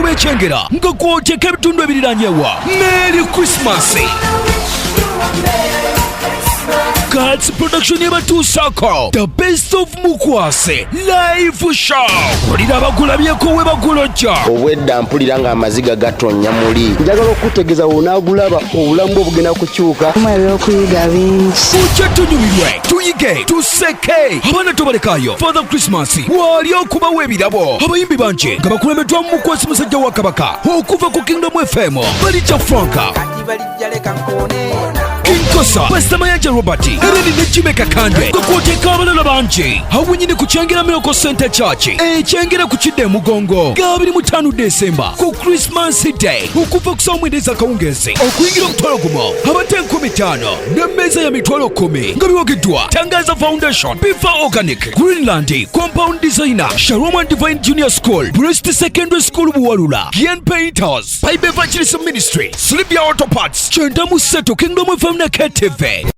kuba Kyengera nga kw'oteeka ebitundu ebiriranyewa. Merry Christmas. Cats production y'ebatuusaako the best of Mukwase live show. Olira abagulabyeko we bagulojja. Obwedda mpulira nga amaziga gatonnya muli. Njagala okutegeeza wonaagulaba obulamu bugenda kukyuka. Okuyiga bingi. Tujja tunyumirwe, tuyige, tuseke. Abaana tobalekaayo. Father Christmas wali okubawa ebirabo. Abayimbi bangi nga bakulembeddwamu Mukwase musajja wa Kabaka okuva ku Kingdom FM. Balicha Franka, Kinkosa, Pastor Mayanja Robert, Ereni ne Jimmy Kakande, kw'oteeka abalala bangi. Awenyini ku Kyengera Miracle Center Church, Kyengera ku Kyengera Mugongo, 25 December, ku Christmas Day, okuva ku saa 9 akawungeezi okuyingira omutwalo gumu, abate 50 n'emmeeza ya mitwalo 10 nga biwogeddwa Tangaza Foundation, Bifa Organic, Greenland, Compound Designer, Shalom and Divine Junior School, Breast Secondary School Buwalula, Yen Painters, Bible Evangelism Ministry, Slipia Auto Parts, Chenda Museto, Kingdom FM na KTV.